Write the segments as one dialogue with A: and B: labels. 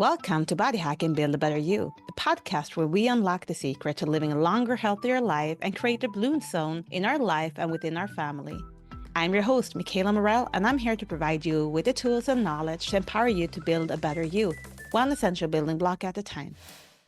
A: Welcome to Body Hack and Build a Better You, the podcast where we unlock the secret to living a longer, healthier life and create a bloom zone in our life and within our family. I'm your host, Michaela Morell, and I'm here to provide you with the tools and knowledge to empower you to build a better you, one essential building block at a time.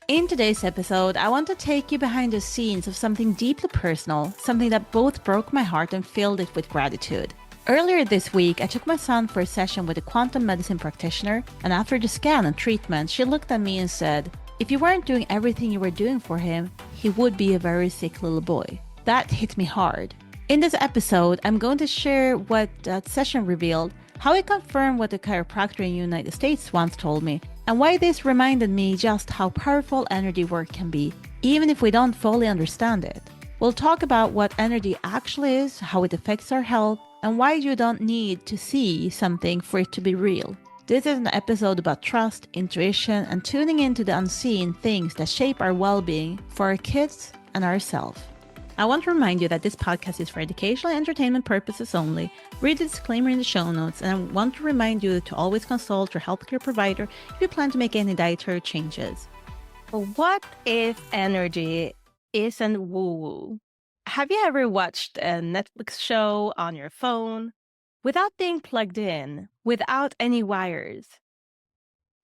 A: In today's episode, I want to take you behind the scenes of something deeply personal, something that both broke my heart and filled it with gratitude. Earlier this week, I took my son for a session with a quantum medicine practitioner, and after the scan and treatment, she looked at me and said, if you weren't doing everything you were doing for him, he would be a very sick little boy. That hit me hard. In this episode, I'm going to share what that session revealed, how it confirmed what the chiropractor in the United States once told me, and why this reminded me just how powerful energy work can be, even if we don't fully understand it. We'll talk about what energy actually is, how it affects our health, and why you don't need to see something for it to be real. This is an episode about trust, intuition, and tuning into the unseen things that shape our well-being for our kids and ourselves. I want to remind you that this podcast is for educational and entertainment purposes only. Read the disclaimer in the show notes, and I want to remind you to always consult your healthcare provider if you plan to make any dietary changes. Well, what if energy isn't woo-woo? Have you ever watched a Netflix show on your phone without being plugged in, without any wires?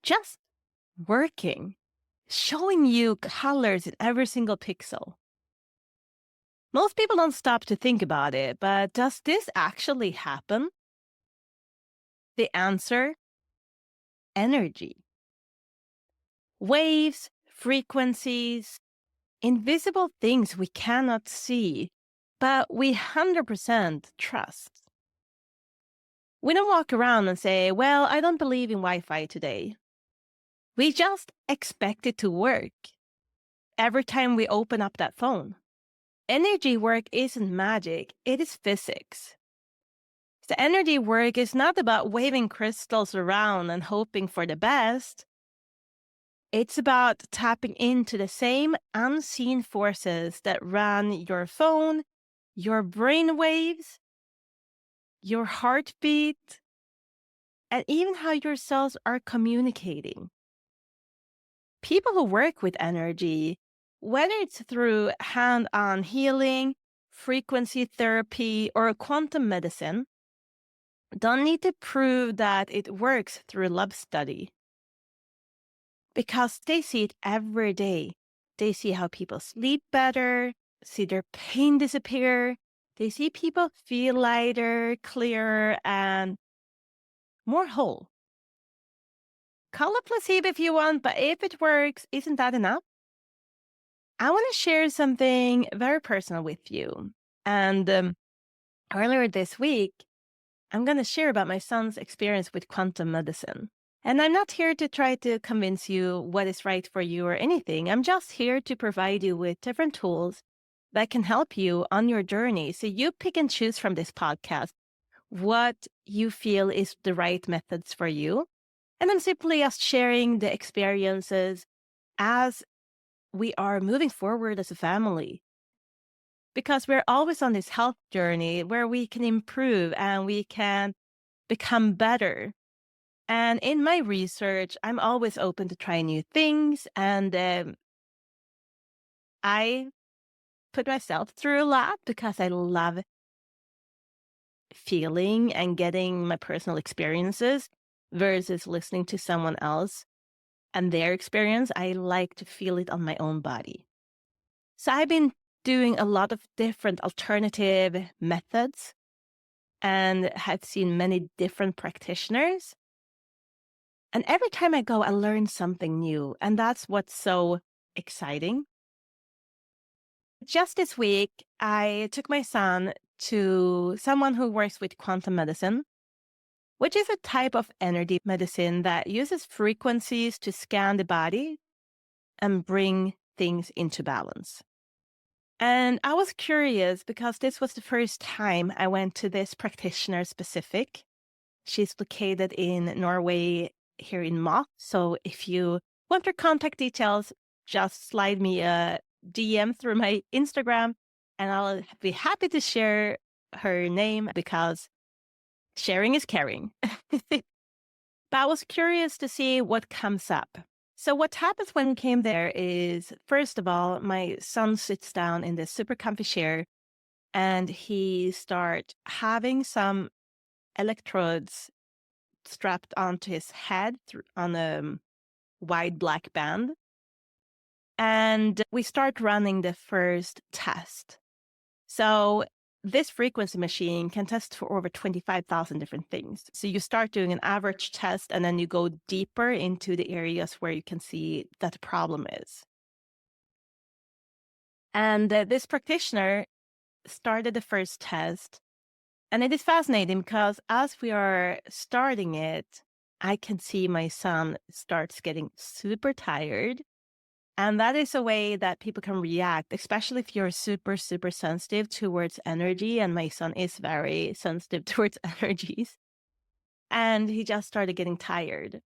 A: Just working, showing you colors in every single pixel. Most people don't stop to think about it, but does this actually happen? The answer: energy. Waves, frequencies, invisible things we cannot see, but we 100% trust. We don't walk around and say, well, I don't believe in Wi-Fi today. We just expect it to work every time we open up that phone. Energy work isn't magic, it is physics. The energy work is not about waving crystals around and hoping for the best. It's about tapping into the same unseen forces that run your phone, your brain waves, your heartbeat, and even how your cells are communicating. People who work with energy, whether it's through hand-on healing, frequency therapy, or quantum medicine, don't need to prove that it works through lab study. Because they see it every day. They see how people sleep better, see their pain disappear. They see people feel lighter, clearer, and more whole. Call it placebo if you want, but if it works, isn't that enough? I want to share something very personal with you. And earlier this week, I'm going to share about my son's experience with quantum medicine. And I'm not here to try to convince you what is right for you or anything. I'm just here to provide you with different tools that can help you on your journey. So you pick and choose from this podcast what you feel is the right methods for you. And I'm simply just sharing the experiences as we are moving forward as a family. Because we're always on this health journey where we can improve and we can become better. And in my research, I'm always open to try new things. And I put myself through a lot because I love feeling and getting my personal experiences versus listening to someone else and their experience. I like to feel it on my own body. So I've been doing a lot of different alternative methods and have seen many different practitioners. And every time I go, I learn something new. And that's what's so exciting. Just this week, I took my son to someone who works with quantum medicine, which is a type of energy medicine that uses frequencies to scan the body and bring things into balance. And I was curious because this was the first time I went to this practitioner specific. She's located in Norway, here in Moss. So if you want her contact details, just slide me a DM through my Instagram and I'll be happy to share her name because sharing is caring.
B: But I was curious to see what comes up. So what happens when we came there is, first of all, my son sits down in this super comfy chair and he starts having some electrodes strapped onto his head on a wide black band. And we start running the first test. So this frequency machine can test for over 25,000 different things. So you start doing an average test and then you go deeper into the areas where you can see that the problem is. And this practitioner started the first test. And it is fascinating because as we are starting it, I can see my son starts getting super tired. And that is a way that people can react, especially if you're super, super sensitive towards energy. And my son is very sensitive towards energies. And he just started getting tired.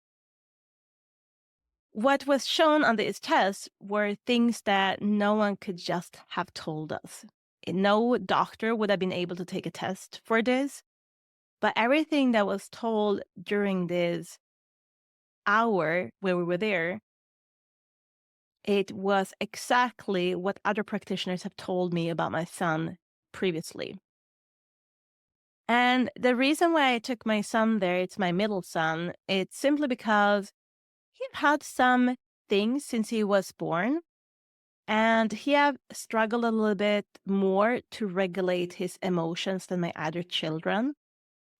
B: What was shown on these tests were things that no one could just have told us. No doctor would have been able to take a test for this. But everything that was told during this hour where we were there, it was exactly what other practitioners have told me about my son previously. And the reason why I took my son there, it's my middle son, it's simply because he had some things since he was born, and he have struggled a little bit more to regulate his emotions than my other children.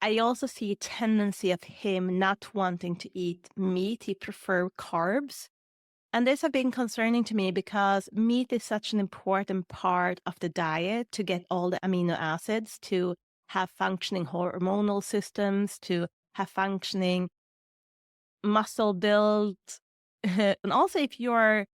B: I also see a tendency of him not wanting to eat meat. He prefer carbs. And this has been concerning to me because meat is such an important part of the diet to get all the amino acids, to have functioning hormonal systems, to have functioning muscle build. And also, if you're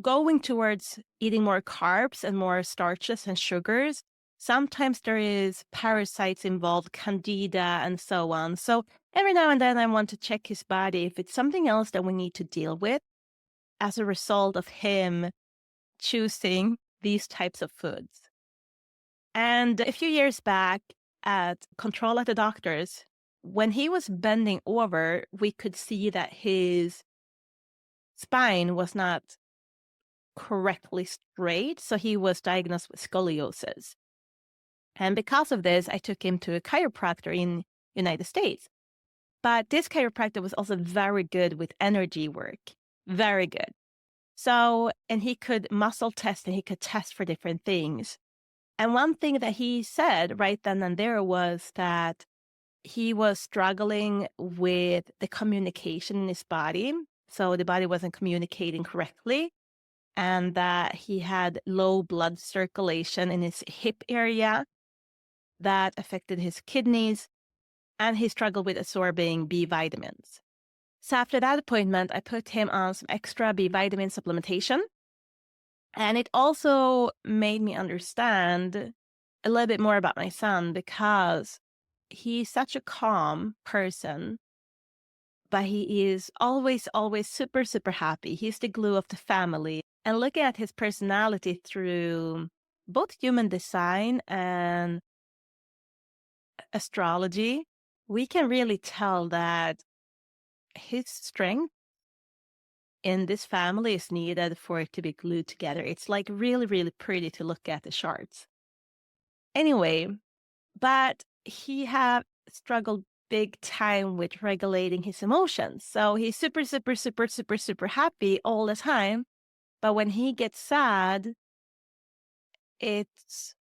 B: going towards eating more carbs and more starches and sugars, sometimes there is parasites involved, candida and so on. So every now and then I want to check his body if it's something else that we need to deal with as a result of him choosing these types of foods. And a few years back at control at the doctor's, when he was bending over, we could see that his spine was not correctly straight. So he was diagnosed with scoliosis. And because of this, I took him to a chiropractor in United States. But this chiropractor was also very good with energy work, very good. So, and he could muscle test and he could test for different things. And one thing that he said right then and there was that he was struggling with the communication in his body. So the body wasn't communicating correctly, and that he had low blood circulation in his hip area that affected his kidneys, and he struggled with absorbing B vitamins. So after that appointment, I put him on some extra B vitamin supplementation. And it also made me understand a little bit more about my son because he's such a calm person, but he is always, always super, super happy. He's the glue of the family. And looking at his personality through both human design and astrology, we can really tell that his strength in this family is needed for it to be glued together. It's like really, really pretty to look at the charts. Anyway, but he have struggled big time with regulating his emotions. So he's super, super, super, super, super happy all the time. But when he gets sad, it's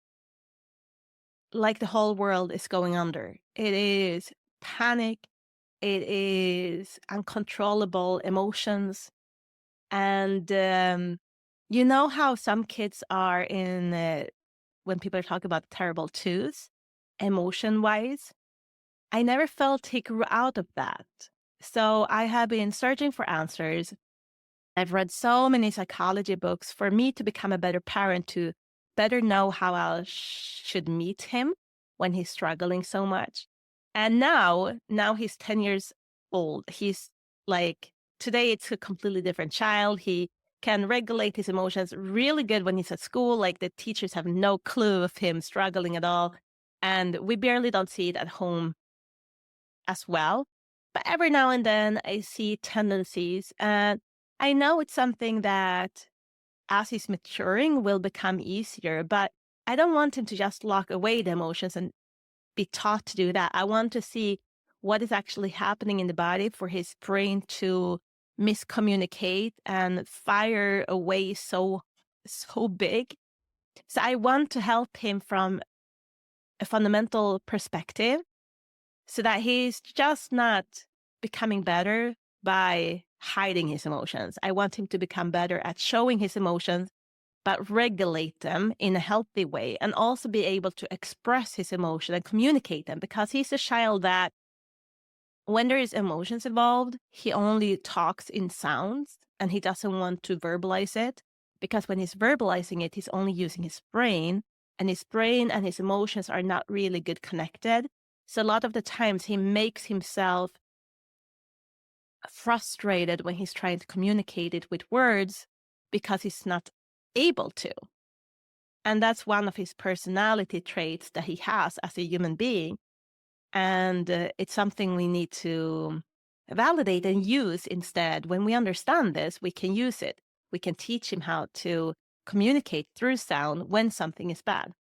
B: like the whole world is going under. It is panic. It is uncontrollable emotions. And you know how some kids are in when people talk about terrible twos, emotion-wise? I never felt he grew out of that. So I have been searching for answers. I've read so many psychology books for me to become a better parent, to better know how I should meet him when he's struggling so much. And now he's 10 years old. He's like, today it's a completely different child. He can regulate his emotions really good when he's at school. Like the teachers have no clue of him struggling at all. And we barely don't see it at home as well. But every now and then I see tendencies, and I know it's something that as he's maturing will become easier, but I don't want him to just lock away the emotions and be taught to do that. I want to see what is actually happening in the body for his brain to miscommunicate and fire away so big. So I want to help him from a fundamental perspective so that he's just not becoming better by hiding his emotions. I want him to become better at showing his emotions, but regulate them in a healthy way and also be able to express his emotion and communicate them, because he's a child that when there is emotions involved, he only talks in sounds and he doesn't want to verbalize it, because when he's verbalizing it, he's only using his brain, and his brain and his emotions are not really good connected. So a lot of the times he makes himself frustrated when he's trying to communicate it with words because he's not able to. And that's one of his personality traits that he has as a human being. And it's something we need to validate and use instead. When we understand this, we can use it. We can teach him how to communicate through sound when something is bad.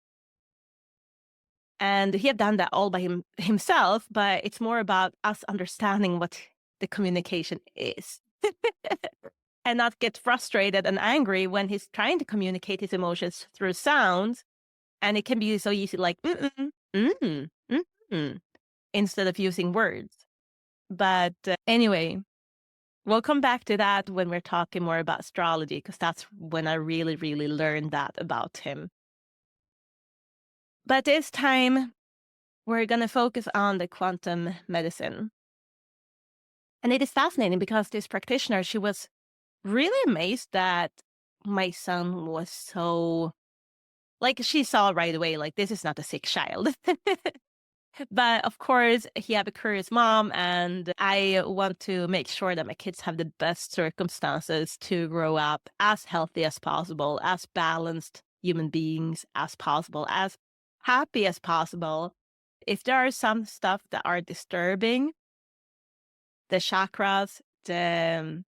B: And he had done that all by himself, but it's more about us understanding what the communication is. And not get frustrated and angry when he's trying to communicate his emotions through sounds. And it can be so easy, like, mm-mm, mm-mm, mm-mm, instead of using words. But anyway, we'll come back to that when we're talking more about astrology, because that's when I really, really learned that about him. But this time, we're going to focus on the quantum medicine. And it is fascinating because this practitioner, she was really amazed that my son was so, like, she saw right away, like, this is not a sick child. But of course, he have a curious mom, and I want to make sure that my kids have the best circumstances to grow up as healthy as possible, as balanced human beings as possible, as happy as possible. If there are some stuff that are disturbing, the chakras, the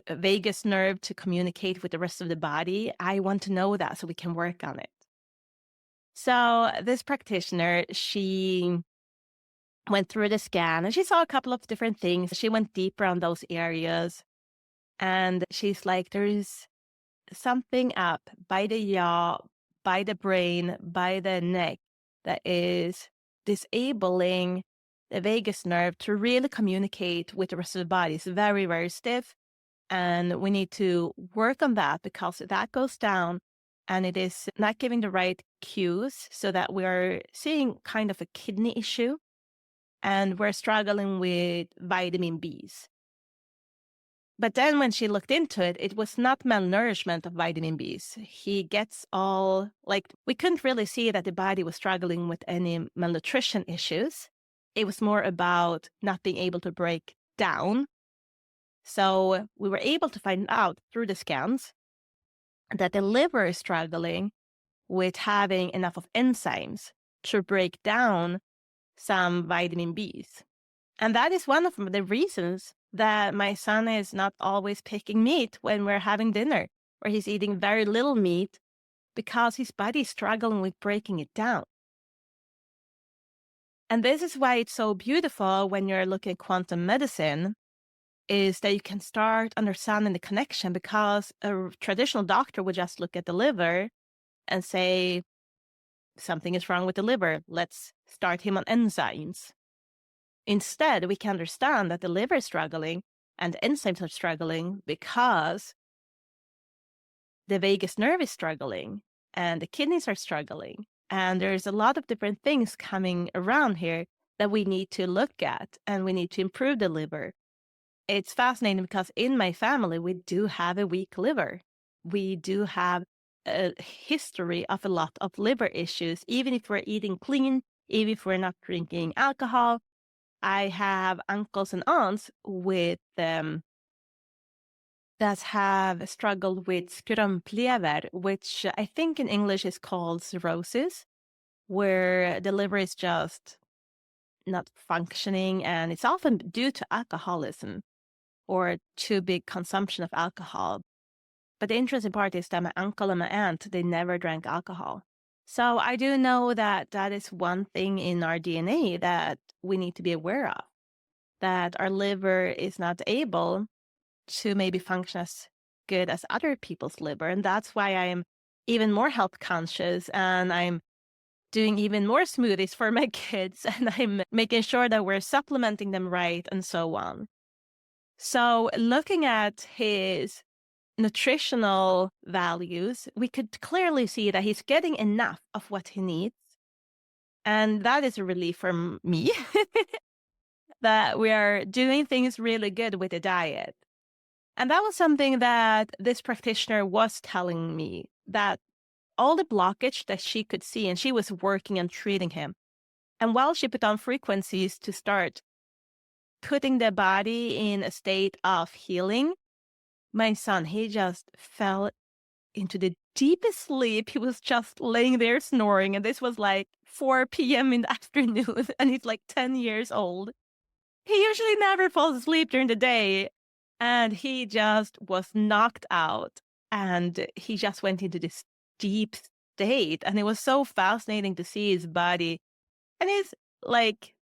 B: vagus nerve to communicate with the rest of the body, I want to know that so we can work on it. So this practitioner, she went through the scan and she saw a couple of different things. She went deeper on those areas, and she's like, there's something up by the jaw, by the brain, by the neck that is disabling the vagus nerve to really communicate with the rest of the body. It's very, very stiff. And we need to work on that, because that goes down and it is not giving the right cues, so that we're seeing kind of a kidney issue, and we're struggling with vitamin Bs. But then when she looked into it, it was not malnourishment of vitamin Bs. He gets all, like, we couldn't really see that the body was struggling with any malnutrition issues. It was more about not being able to break down. So we were able to find out through the scans that the liver is struggling with having enough of enzymes to break down some vitamin Bs. And that is one of the reasons that my son is not always picking meat when we're having dinner, or he's eating very little meat, because his body is struggling with breaking it down. And this is why it's so beautiful when you're looking at quantum medicine, is that you can start understanding the connection, because a traditional doctor would just look at the liver and say, something is wrong with the liver. Let's start him on enzymes. Instead, we can understand that the liver is struggling and the enzymes are struggling because the vagus nerve is struggling and the kidneys are struggling. And there's a lot of different things coming around here that we need to look at, and we need to improve the liver. It's fascinating because in my family, we do have a weak liver. We do have a history of a lot of liver issues, even if we're eating clean, even if we're not drinking alcohol. I have uncles and aunts with that have struggled with skrumplever, which I think in English is called cirrhosis, where the liver is just not functioning, and it's often due to alcoholism or too big consumption of alcohol. But the interesting part is that my uncle and my aunt, they never drank alcohol. So I do know that that is one thing in our DNA that we need to be aware of, that our liver is not able to maybe function as good as other people's liver. And that's why I am even more health conscious, and I'm doing even more smoothies for my kids, and I'm making sure that we're supplementing them right and so on. So looking at his nutritional values, we could clearly see that he's getting enough of what he needs. And that is a relief for me that we are doing things really good with the diet. And that was something that this practitioner was telling me, that all the blockage that she could see, and she was working and treating him. And while she put on frequencies to start putting the body in a state of healing, my son, he just fell into the deepest sleep. He was just laying there snoring. And this was like 4 p.m. in the afternoon. And he's like 10 years old. He usually never falls asleep during the day. And he just was knocked out. And he just went into this deep state. And it was so fascinating to see his body. And he's like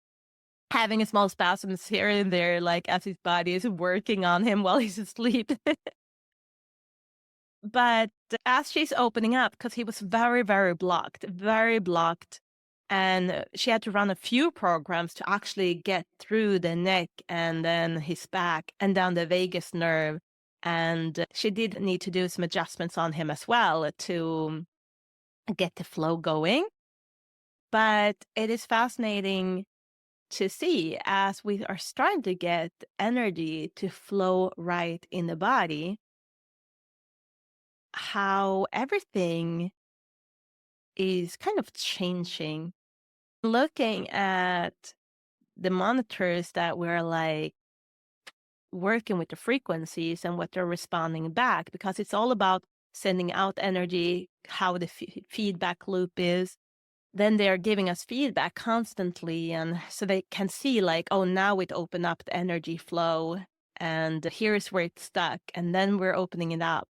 B: having a small spasms here and there, like as his body is working on him while he's asleep. But as she's opening up, because he was very, very blocked, and she had to run a few programs to actually get through the neck and then his back and down the vagus nerve. And she did need to do some adjustments on him as well to get the flow going. But it is fascinating to see, as we are starting to get energy to flow right in the body, how everything is kind of changing. Looking at the monitors that we're like working with the frequencies and what they're responding back, because it's all about sending out energy, how the feedback loop is. Then they're giving us feedback constantly. And so they can see like, oh, now it opened up the energy flow and here's where it's stuck. And then we're opening it up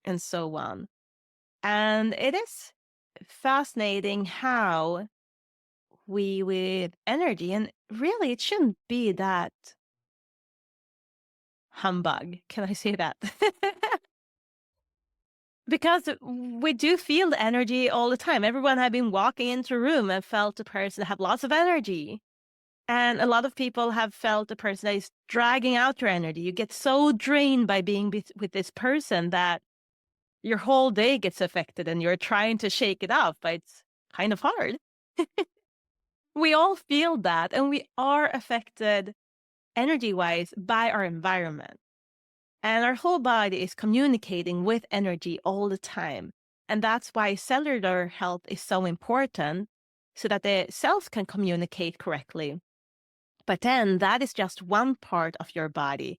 B: and so on. And it is fascinating how we, with energy, and really it shouldn't be that humbug. Can I say that? Because we do feel the energy all the time. Everyone had been walking into a room and felt the person have lots of energy. And a lot of people have felt the person that is dragging out your energy. You get so drained by being with this person that your whole day gets affected and you're trying to shake it off, but it's kind of hard. We all feel that, and we are affected energy-wise by our environment. And our whole body is communicating with energy all the time. And that's why cellular health is so important, so that the cells can communicate correctly. But then that is just one part of your body.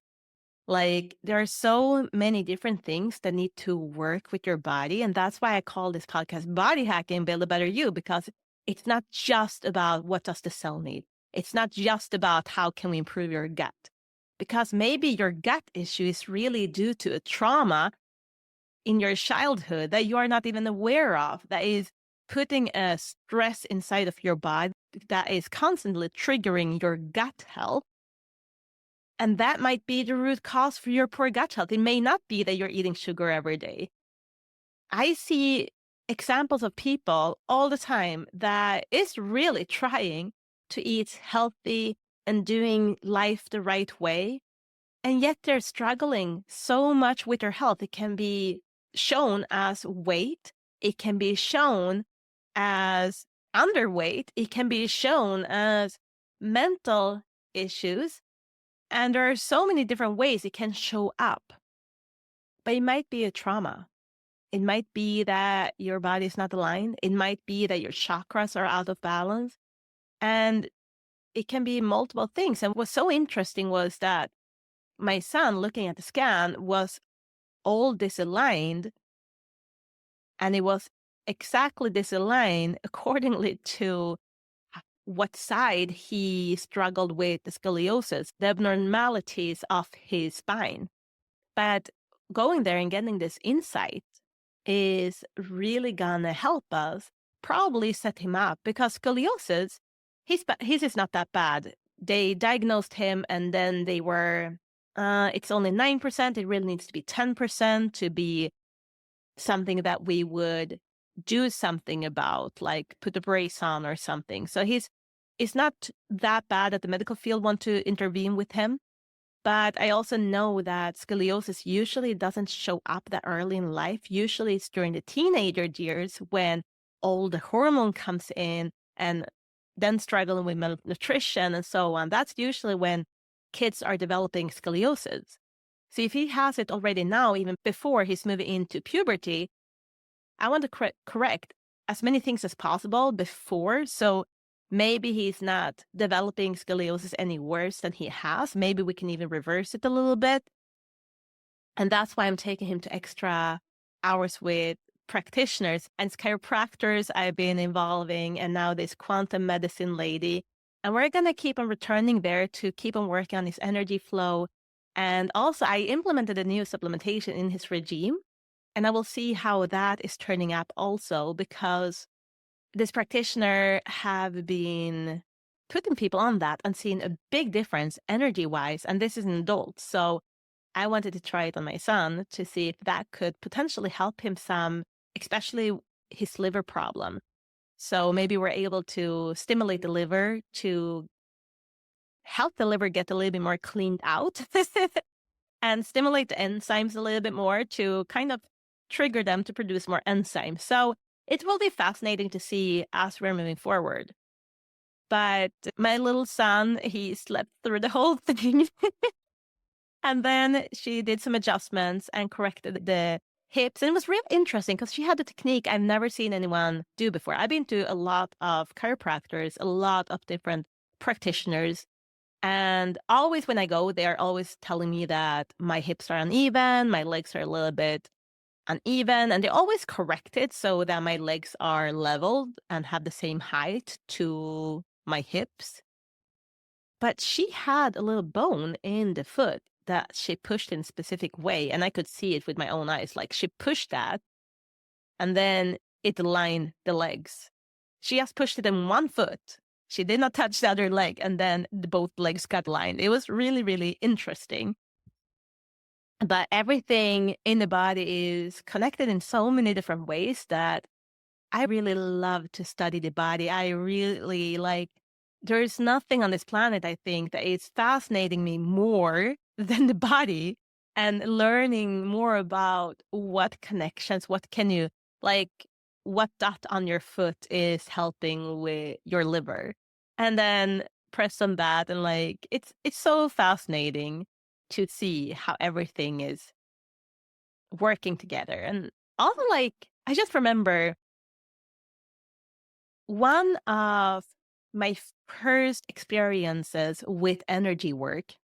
B: Like, there are so many different things that need to work with your body. And that's why I call this podcast Body Hacking Build a Better You, because it's not just about what does the cell need. It's not just about how can we improve your gut. Because maybe your gut issue is really due to a trauma in your childhood that you are not even aware of, that is putting a stress inside of your body that is constantly triggering your gut health. And that might be the root cause for your poor gut health. It may not be that you're eating sugar every day. I see examples of people all the time that is really trying to eat healthy and doing life the right way. And yet they're struggling so much with their health. It can be shown as weight. It can be shown as underweight. It can be shown as mental issues. And there are so many different ways it can show up. But it might be a trauma. It might be that your body is not aligned. It might be that your chakras are out of balance. And it can be multiple things. And what's so interesting was that my son, looking at the scan, was all disaligned. And it was exactly disaligned accordingly to what side he struggled with the scoliosis, the abnormalities of his spine. But going there and getting this insight is really gonna help us probably set him up because scoliosis, his is not that bad. They diagnosed him and then they were, it's only 9%. It really needs to be 10% to be something that we would do something about, like put a brace on or something. So it's not that bad that the medical field want to intervene with him. But I also know that scoliosis usually doesn't show up that early in life. Usually it's during the teenager years when all the hormone comes in and then struggling with malnutrition and so on. That's usually when kids are developing scoliosis. So if he has it already now, even before he's moving into puberty, I want to correct as many things as possible before. So maybe he's not developing scoliosis any worse than he has. Maybe we can even reverse it a little bit. And that's why I'm taking him to extra hours with practitioners and chiropractors I've been involving, and now this quantum medicine lady. And we're going to keep on returning there to keep on working on his energy flow. And also, I implemented a new supplementation in his regime, and I will see how that is turning up also because this practitioner have been putting people on that and seeing a big difference energy wise. And this is an adult. So I wanted to try it on my son to see if that could potentially help him some, especially his liver problem. So maybe we're able to stimulate the liver to help the liver get a little bit more cleaned out and stimulate the enzymes a little bit more to kind of trigger them to produce more enzymes. So it will be fascinating to see as we're moving forward. But my little son, he slept through the whole thing. And then she did some adjustments and corrected the hips. And it was really interesting because she had a technique I've never seen anyone do before. I've been to a lot of chiropractors, a lot of different practitioners. And always when I go, they're always telling me that my hips are uneven, my legs are a little bit uneven, and they always correct it so that my legs are leveled and have the same height to my hips. But she had a little bone in the foot that she pushed in a specific way, and I could see it with my own eyes. Like she pushed that, and then it aligned the legs. She just pushed it in one foot. She did not touch the other leg, and then both legs got aligned. It was really, really interesting. But everything in the body is connected in so many different ways that I really love to study the body. I really like, there's nothing on this planet, I think, that is fascinating me more than the body and learning more about what connections, what can you, like, what dot on your foot is helping with your liver. And then press on that. And like, it's so fascinating to see how everything is working together. And also, like, I just remember one of my first experiences with energy work,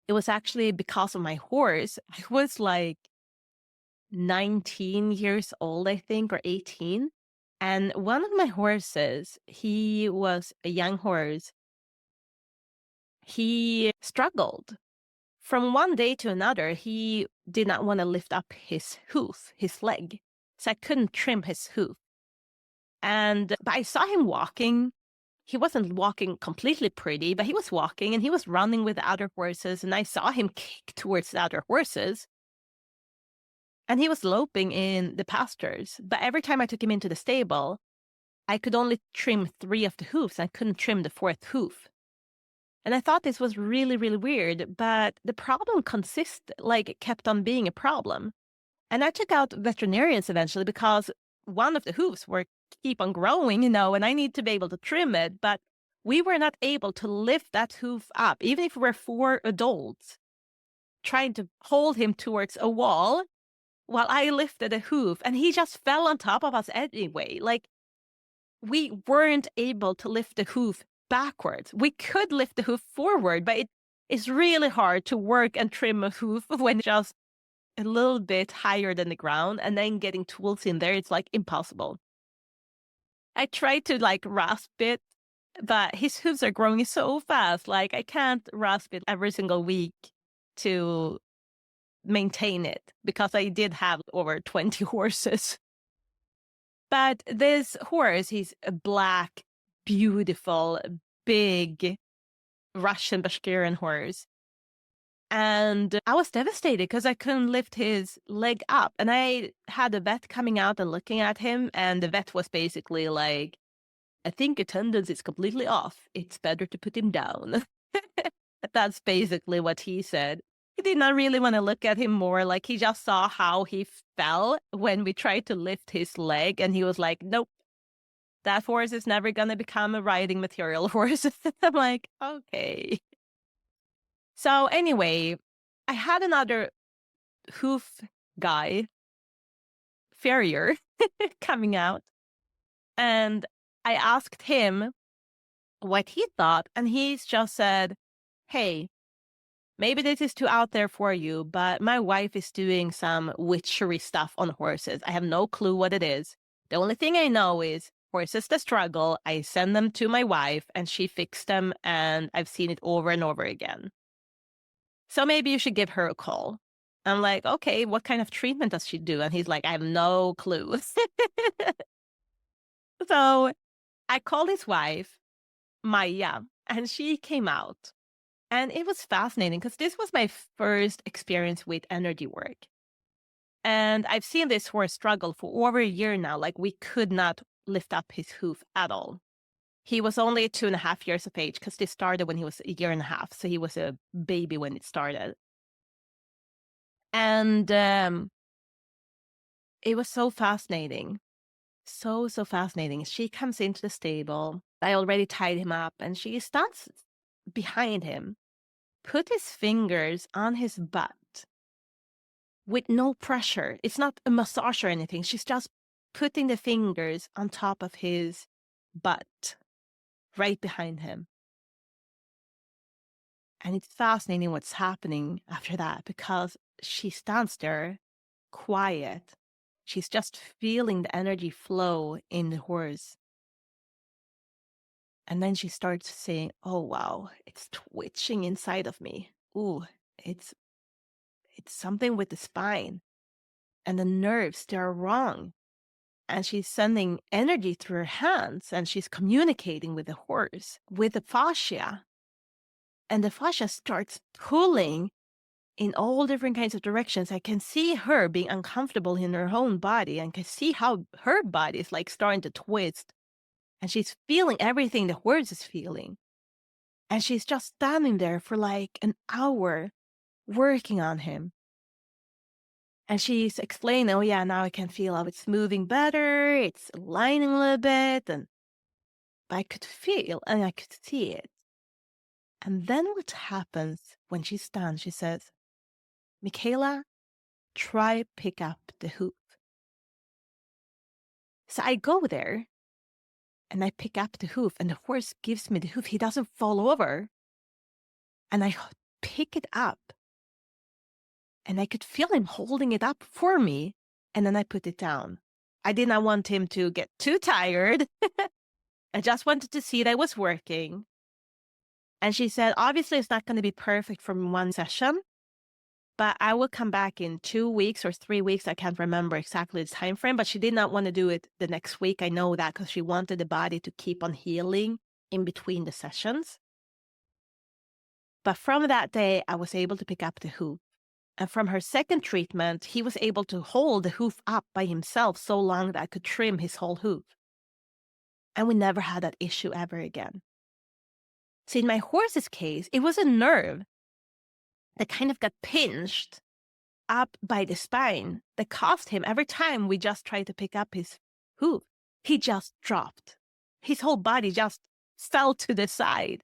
B: it was actually because of my horse. I was like 19 years old, I think, or 18. And one of my horses, he was a young horse. He struggled. From one day to another, he did not want to lift up his hoof, his leg. So I couldn't trim his hoof. But I saw him walking. He wasn't walking completely pretty, but he was walking and he was running with the other horses. And I saw him kick towards the other horses. And he was loping in the pastures. But every time I took him into the stable, I could only trim 3 of the hoofs. I couldn't trim the 4th hoof. And I thought this was really, really weird. But the problem kept on being a problem. And I took out veterinarians eventually because one of the hoofs were keep on growing, and I need to be able to trim it. But we were not able to lift that hoof up, even if we were 4 adults trying to hold him towards a wall while I lifted a hoof. And he just fell on top of us anyway. Like, we weren't able to lift the hoof backwards. We could lift the hoof forward, but it is really hard to work and trim a hoof when just a little bit higher than the ground, and then getting tools in there, it's like impossible. I tried to like rasp it But his hooves are growing so fast. Like I can't rasp it every single week to maintain it because I did have over 20 horses. But this horse, he's a black, beautiful, big Russian Bashkirian horse. And I was devastated because I couldn't lift his leg up. And I had a vet coming out and looking at him. And the vet was basically like, I think attendance is completely off. It's better to put him down. That's basically what he said. He did not really want to look at him more. Like he just saw how he fell when we tried to lift his leg. And he was like, nope, that horse is never going to become a riding material horse. I'm like, okay. So anyway, I had another hoof guy, farrier, coming out. And I asked him what he thought. And he's just said, hey, maybe this is too out there for you, but my wife is doing some witchery stuff on horses. I have no clue what it is. The only thing I know is horses that struggle, I send them to my wife and she fixed them, and I've seen it over and over again. So maybe you should give her a call. I'm like, okay, what kind of treatment does she do? And he's like, I have no clue. So I called his wife, Maya, and she came out. And it was fascinating because this was my first experience with energy work. And I've seen this horse struggle for over a year now. Like we could not lift up his hoof at all. He was only 2.5 years of age because this started when he was a year and a half. So he was a baby when it started. And it was so fascinating. So fascinating. She comes into the stable. I already tied him up and she stands behind him, put his fingers on his butt with no pressure. It's not a massage or anything. She's just putting the fingers on top of his butt, right behind him. And it's fascinating what's happening after that because she stands there quiet. She's just feeling the energy flow in the horse. And then she starts saying, oh, wow, it's twitching inside of me. Ooh, it's something with the spine and the nerves, they're wrong. And she's sending energy through her hands and she's communicating with the horse, with the fascia. And the fascia starts pulling in all different kinds of directions. I can see her being uncomfortable in her own body and can see how her body is like starting to twist. And she's feeling everything the horse is feeling. And she's just standing there for like an hour working on him. And she's explaining, oh yeah, now I can feel how it's moving better. It's aligning a little bit. And I could feel and I could see it. And then what happens when she stands, she says, Michaela, try pick up the hoof. So I go there and I pick up the hoof and the horse gives me the hoof. He doesn't fall over. And I pick it up and I could feel him holding it up for me. And then I put it down. I did not want him to get too tired. I just wanted to see that it was working. And she said, obviously, it's not going to be perfect from one session, but I will come back in 2 weeks or 3 weeks. I can't remember exactly the time frame, but she did not want to do it the next week. I know that because she wanted the body to keep on healing in between the sessions. But from that day, I was able to pick up the hoof. And from her second treatment, he was able to hold the hoof up by himself so long that I could trim his whole hoof. And we never had that issue ever again. So in my horse's case, it was a nerve that kind of got pinched up by the spine that caused him, every time we just tried to pick up his hoof, he just dropped. His whole body just fell to the side.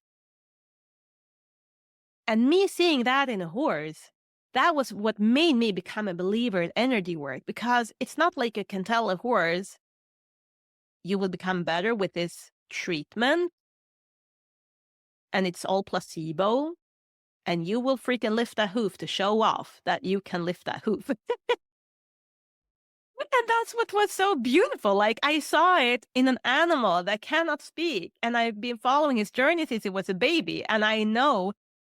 B: And me seeing that in a horse, that was what made me become a believer in energy work, because it's not like you can tell a horse, you will become better with this treatment and it's all placebo and you will freaking lift that hoof to show off that you can lift that hoof. And that's what was so beautiful. Like, I saw it in an animal that cannot speak, and I've been following his journey since he was a baby, and I know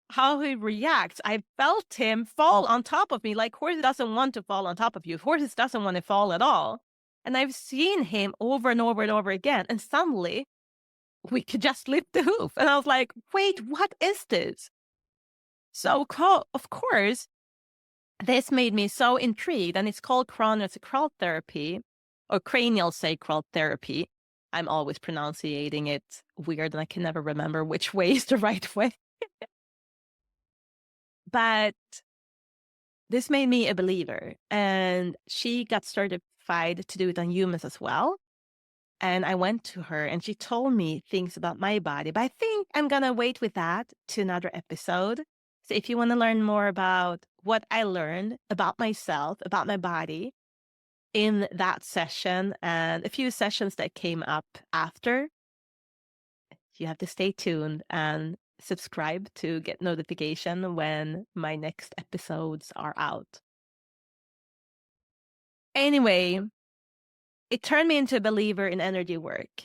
B: how he reacts. I felt him fall on top of me. Like, horse doesn't want to fall on top of you. Horses doesn't want to fall at all. And I've seen him over and over and over again. And suddenly we could just lift the hoof. And I was like, wait, what is this? So, of course, this made me so intrigued. And it's called craniosacral therapy or cranial sacral therapy. I'm always pronouncing it weird and I can never remember which way is the right way. But this made me a believer. And she got certified to do it on humans as well. And I went to her and she told me things about my body. But I think I'm going to wait with that to another episode. So if you want to learn more about what I learned about myself, about my body in that session and a few sessions that came up after, you have to stay tuned and subscribe to get notification when my next episodes are out. Anyway, it turned me into a believer in energy work.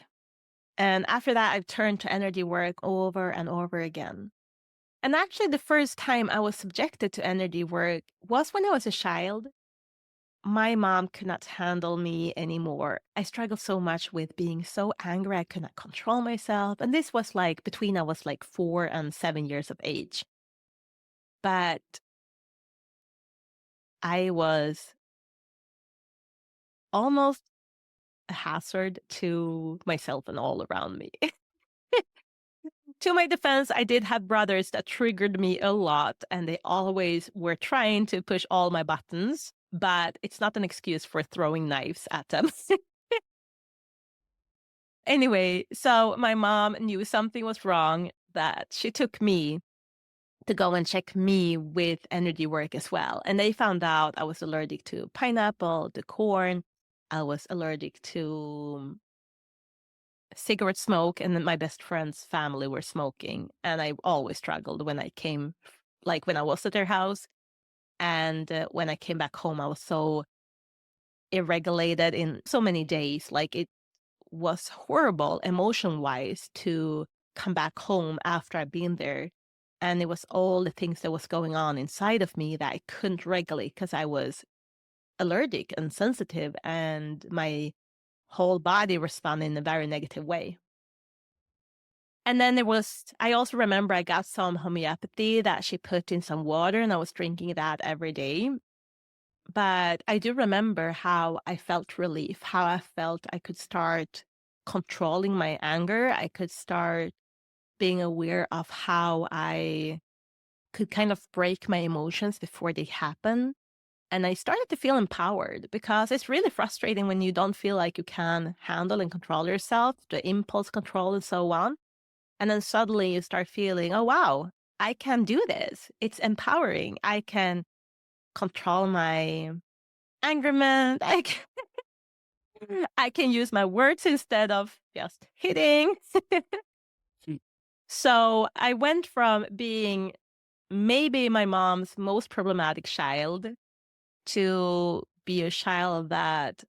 B: And after that, I've turned to energy work over and over again. And actually, the first time I was subjected to energy work was when I was a child. My mom could not handle me anymore. I struggled so much with being so angry, I could not control myself. And this was like between I was like 4 and 7 years of age. But I was almost a hazard to myself and all around me. To my defense, I did have brothers that triggered me a lot, and they always were trying to push all my buttons, but it's not an excuse for throwing knives at them. Anyway, so my mom knew something was wrong, that she took me to go and check me with energy work as well. And they found out I was allergic to pineapple, to corn. I was allergic to cigarette smoke, and then my best friend's family were smoking. And I always struggled when I came, like when I was at their house. And when I came back home, I was so irregulated in so many days. Like it was horrible emotion wise to come back home after I'd been there. And it was all the things that was going on inside of me that I couldn't regulate because I was allergic and sensitive, and my whole body responded in a very negative way. And then I also remember I got some homeopathy that she put in some water and I was drinking that every day. But I do remember how I felt relief, how I felt I could start controlling my anger. I could start being aware of how I could kind of break my emotions before they happen. And I started to feel empowered because it's really frustrating when you don't feel like you can handle and control yourself, the impulse control and so on. And then suddenly you start feeling, oh, wow, I can do this. It's empowering. I can control my angerment. I can use my words instead of just hitting. So I went from being maybe my mom's most problematic child to be a child that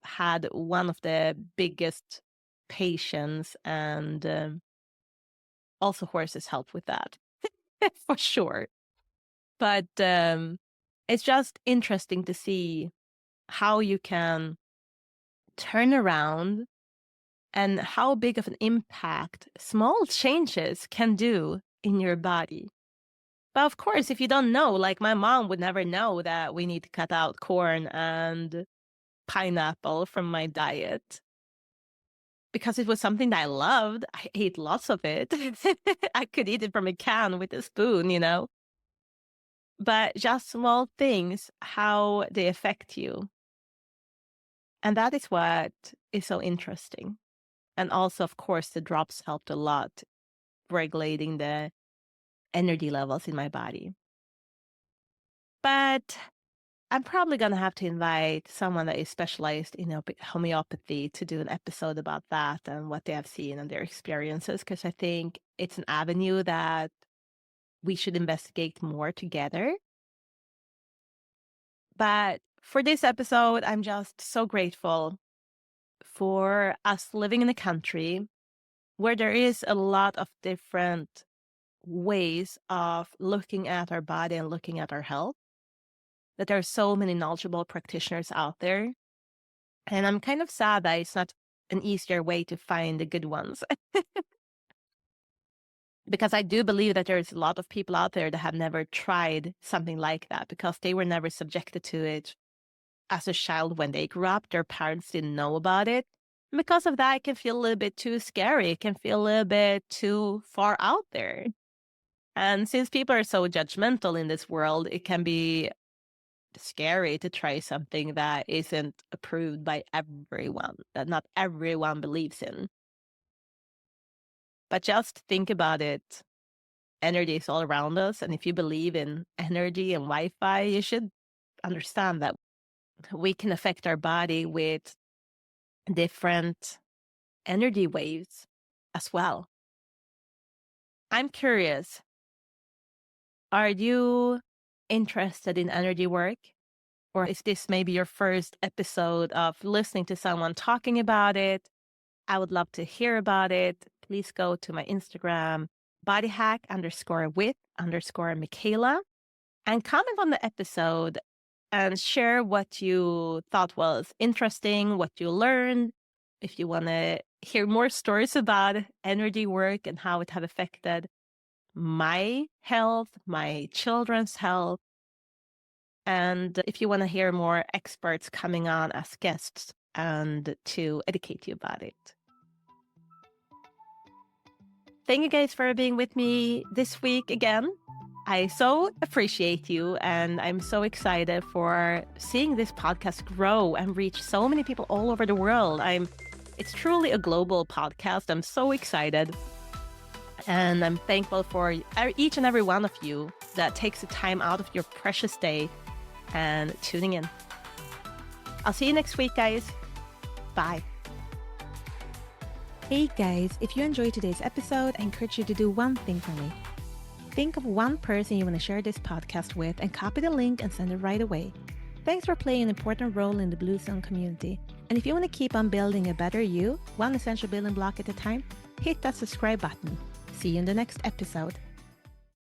B: had one of the biggest patience, and also horses helped with that for sure. But it's just interesting to see how you can turn around and how big of an impact small changes can do in your body. But of course, if you don't know, like my mom would never know that we need to cut out corn and pineapple from my diet because it was something that I loved. I ate lots of it. I could eat it from a can with a spoon, you know? But just small things, how they affect you. And that is what is so interesting. And also, of course, the drops helped a lot regulating the energy levels in my body. But I'm probably going to have to invite someone that is specialized in homeopathy to do an episode about that and what they have seen and their experiences, because I think it's an avenue that we should investigate more together. But for this episode, I'm just so grateful for us living in a country where there is a lot of different ways of looking at our body and looking at our health, that there are so many knowledgeable practitioners out there. And I'm kind of sad that it's not an easier way to find the good ones. Because I do believe that there's a lot of people out there that have never tried something like that because they were never subjected to it as a child when they grew up. Their parents didn't know about it. And because of that, it can feel a little bit too scary. It can feel a little bit too far out there. And since people are so judgmental in this world, it can be scary to try something that isn't approved by everyone, that not everyone believes in. But just think about it. Energy is all around us. And if you believe in energy and Wi-Fi, you should understand that we can affect our body with different energy waves as well. I'm curious, are you interested in energy work? Or is this maybe your first episode of listening to someone talking about it? I would love to hear about it. Please go to my Instagram, bodyhack_with_Michaela, and comment on the episode and share what you thought was interesting, what you learned. If you want to hear more stories about energy work and how it have affected my health, my children's health, and if you want to hear more experts coming on as guests and to educate you about it. Thank you guys for being with me this week again. I so appreciate you, and I'm so excited for seeing this podcast grow and reach so many people all over the world. It's truly a global podcast. I'm so excited, and I'm thankful for each and every one of you that takes the time out of your precious day and tuning in. I'll see you next week, guys. Bye.
A: Hey guys, if you enjoyed today's episode, I encourage you to do one thing for me. Think of one person you want to share this podcast with and copy the link and send it right away. Thanks for playing an important role in the Blue Zone community. And if you want to keep on building a better you, one essential building block at a time, hit that subscribe button. See you in the next episode.